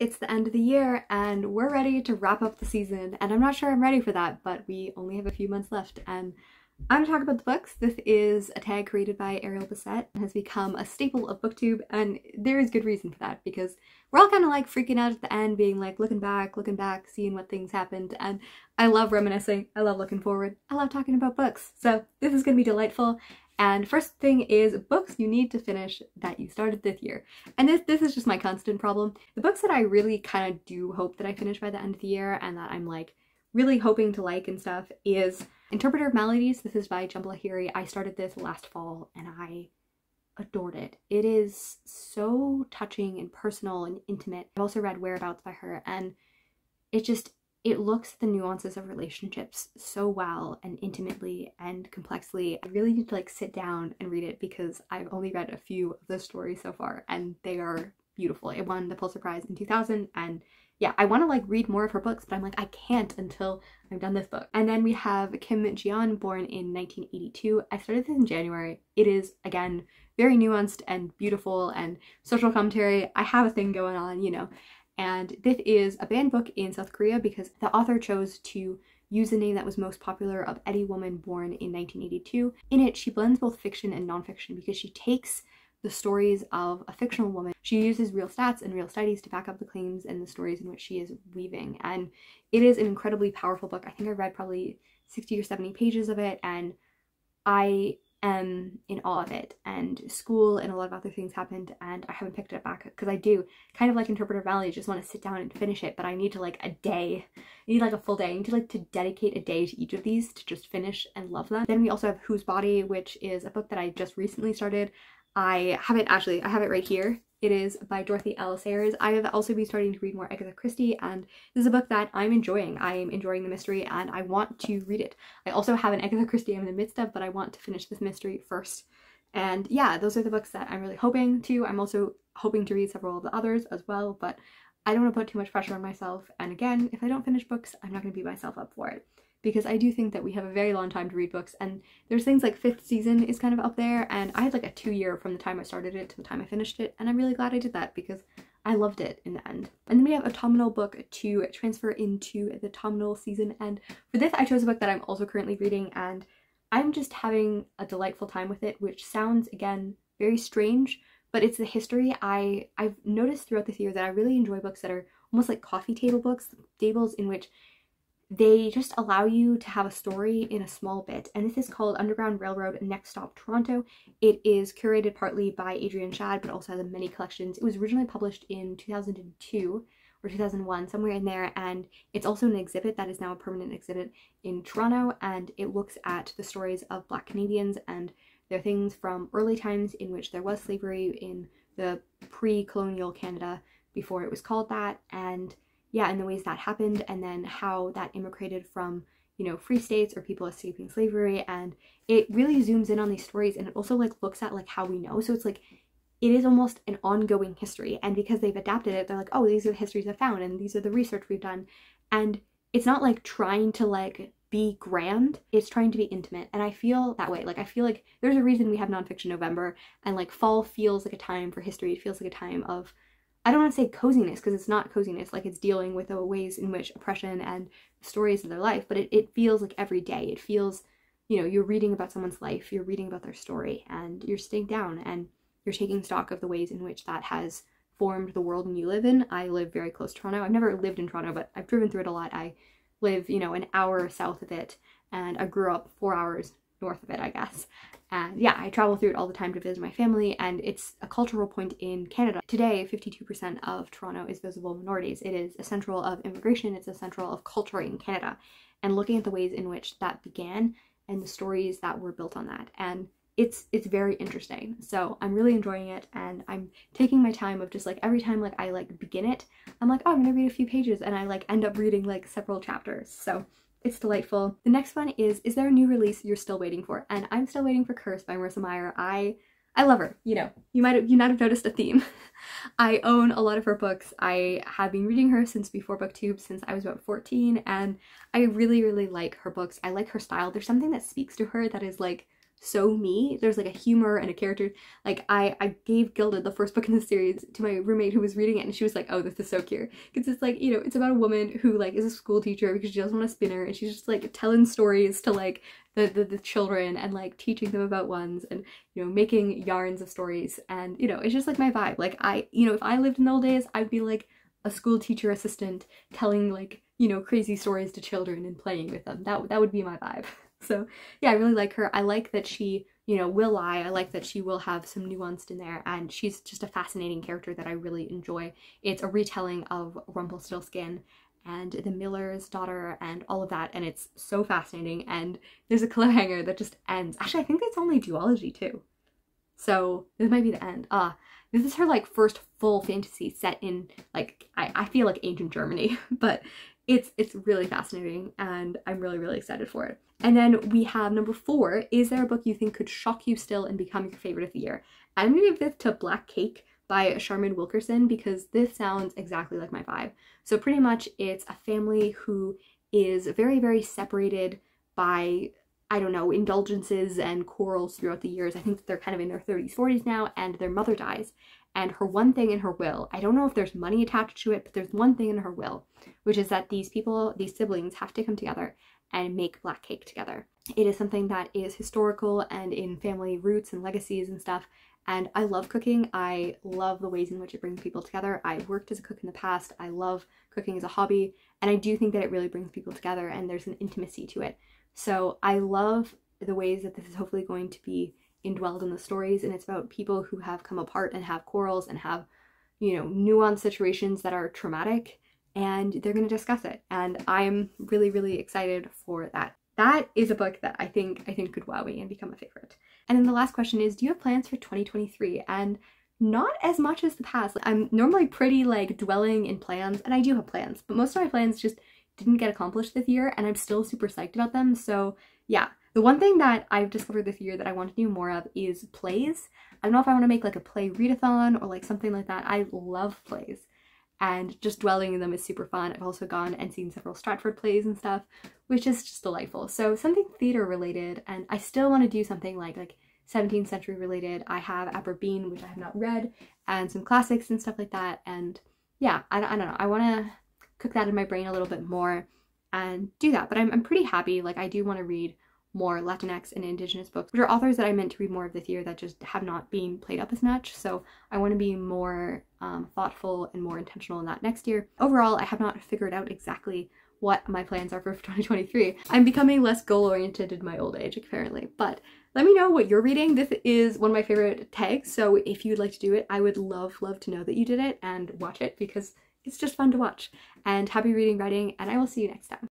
It's the end of the year and we're ready to wrap up the season, and I'm not sure I'm ready for that, but we only have a few months left and I'm gonna talk about the books. This is a tag created by Ariel Bissett and has become a staple of BookTube, and there is good reason for that because we're all kind of like freaking out at the end, being like looking back, seeing what things happened, and I love reminiscing, I love looking forward, I love talking about books. So this is gonna be delightful. And first thing is books you need to finish that you started this year. And this is just my constant problem. The books that I really kind of do hope that I finish by the end of the year and that I'm like really hoping to like and stuff is Interpreter of Maladies. This is by Jiyoung Lahiri. I started this last fall and I adored it. It is so touching and personal and intimate. I've also read Whereabouts by her, and it looks at the nuances of relationships so well and intimately and complexly. I really need to like sit down and read it because I've only read a few of the stories so far and they are beautiful. It won the Pulitzer Prize in 2000, and yeah, I want to like read more of her books, but I'm like, I can't until I've done this book. And then we have Kim Jiyoung, born in 1982. I started this in January. It is, again, very nuanced and beautiful and social commentary. I have a thing going on, you know. And this is a banned book in South Korea because the author chose to use the name that was most popular of any woman born in 1982. In it, she blends both fiction and nonfiction because she takes the stories of a fictional woman. She uses real stats and real studies to back up the claims and the stories in which she is weaving. And it is an incredibly powerful book. I think I read probably 60 or 70 pages of it, and I am in awe of it. And school and a lot of other things happened and I haven't picked it back because I do kind of like Interpreter Valley, just want to sit down and finish it, but I need to like a day. I need like a full day. I need to like to dedicate a day to each of these to just finish and love them. Then we also have Whose Body, which is a book that I just recently started. I have it right here. It is by Dorothy L. Sayers. I have also been starting to read more Agatha Christie, and this is a book that I'm enjoying. I'm enjoying the mystery and I want to read it. I also have an Agatha Christie I'm in the midst of, but I want to finish this mystery first. And yeah, those are the books that I'm really hoping to. I'm also hoping to read several of the others as well, but I don't want to put too much pressure on myself. And again, if I don't finish books, I'm not going to beat myself up for it, because I do think that we have a very long time to read books, and there's things like 5th season is kind of up there, and I had like a 2-year from the time I started it to the time I finished it, and I'm really glad I did that because I loved it in the end. And then we have autumnal book to transfer into the autumnal season, and for this I chose a book that I'm also currently reading, and I'm just having a delightful time with it, which sounds, again, very strange, but it's the history. I've noticed throughout this year that I really enjoy books that are almost like coffee table books, tables in which they just allow you to have a story in a small bit. And this is called Underground Railroad Next Stop Toronto. It is curated partly by Adrian Shad, but also has many collections. It was originally published in 2002 or 2001, somewhere in there, and it's also an exhibit that is now a permanent exhibit in Toronto, and it looks at the stories of Black Canadians and their things from early times in which there was slavery in the pre-colonial Canada before it was called that, and yeah, and the ways that happened, and then how that immigrated from, you know, free states or people escaping slavery. And it really zooms in on these stories, and it also like looks at like how we know. So it's like, it is almost an ongoing history, and because they've adapted it, they're like, oh, these are the histories I've found and these are the research we've done. And it's not like trying to like be grand, it's trying to be intimate, and I feel that way. Like, I feel like there's a reason we have Nonfiction November, and like fall feels like a time for history. It feels like a time of, I don't want to say coziness because it's not coziness, like it's dealing with the ways in which oppression and stories of their life, but it feels like every day. It feels, you know, you're reading about someone's life, you're reading about their story, and you're sitting down and you're taking stock of the ways in which that has formed the world you live in. I live very close to Toronto. I've never lived in Toronto, but I've driven through it a lot. I live, you know, an hour south of it, and I grew up 4 hours north of it, I guess. And yeah, I travel through it all the time to visit my family, and it's a cultural point in Canada. Today, 52% of Toronto is visible minorities. It is a central of immigration, it's a central of culture in Canada, and looking at the ways in which that began and the stories that were built on that. And it's very interesting. So I'm really enjoying it, and I'm taking my time of just like every time like I like begin it, I'm like, oh, I'm gonna read a few pages, and I like end up reading like several chapters. So it's delightful. The next one is there a new release you're still waiting for? And I'm still waiting for Curse by Marissa Meyer. I love her. You know, you might have noticed a theme. I own a lot of her books. I have been reading her since before BookTube, since I was about 14, and I really, really like her books. I like her style. There's something that speaks to her that is like so me. There's like a humor and a character. Like I gave Gilded, the first book in the series, to my roommate who was reading it, and she was like, oh, this is so cute. Because it's like, you know, it's about a woman who like is a school teacher because she doesn't want a spinner, and she's just like telling stories to like the children and like teaching them about ones, and you know, making yarns of stories. And you know, it's just like my vibe. Like you know, if I lived in the old days, I'd be like a school teacher assistant telling like, you know, crazy stories to children and playing with them. That would be my vibe. So yeah, I really like her. I like that she, you know, will lie. I like that she will have some nuanced in there, and she's just a fascinating character that I really enjoy. It's a retelling of Rumpelstiltskin and the miller's daughter and all of that, and it's so fascinating. And there's a cliffhanger that just ends. Actually, I think it's only duology too. So this might be the end. This is her like first full fantasy set in like, I feel like ancient Germany, but it's really fascinating, and I'm really, really excited for it. And then we have number 4, is there a book you think could shock you still and become your favorite of the year? I'm gonna give this to Black Cake by Sharmin Wilkerson, because this sounds exactly like my vibe. So pretty much it's a family who is very, very separated by, I don't know, indulgences and quarrels throughout the years. I think they're kind of in their 30s, 40s now, and their mother dies. And her one thing in her will, I don't know if there's money attached to it, but there's one thing in her will, which is that these people, these siblings, have to come together and make black cake together. It is something that is historical and in family roots and legacies and stuff. And I love cooking. I love the ways in which it brings people together. I worked as a cook in the past. I love cooking as a hobby. And I do think that it really brings people together, and there's an intimacy to it. So I love the ways that this is hopefully going to be indwelled in the stories, and it's about people who have come apart and have quarrels and have, you know, nuanced situations that are traumatic, and they're going to discuss it. And I'm really, really excited for that. That is a book that I think could wow me and become a favorite. And then the last question is, do you have plans for 2023? And not as much as the past. I'm normally pretty like dwelling in plans, and I do have plans, but most of my plans just didn't get accomplished this year, and I'm still super psyched about them. So yeah, the one thing that I've discovered this year that I want to do more of is plays. I don't know if I want to make like a play readathon or like something like that. I love plays, and just dwelling in them is super fun. I've also gone and seen several Stratford plays and stuff, which is just delightful. So something theater related, and I still want to do something like 17th century related. I have Aberdeen, which I have not read, and some classics and stuff like that. And yeah, I don't know. I want to cook that in my brain a little bit more and do that. But I'm pretty happy. Like, I do want to read more Latinx and Indigenous books, which are authors that I meant to read more of this year that just have not been played up as much. So I want to be more thoughtful and more intentional in that next year. Overall, I have not figured out exactly what my plans are for 2023. I'm becoming less goal-oriented in my old age, apparently. But let me know what you're reading. This is one of my favorite tags, so if you'd like to do it, I would love to know that you did it and watch it, because it's just fun to watch. And happy reading, writing, and I will see you next time.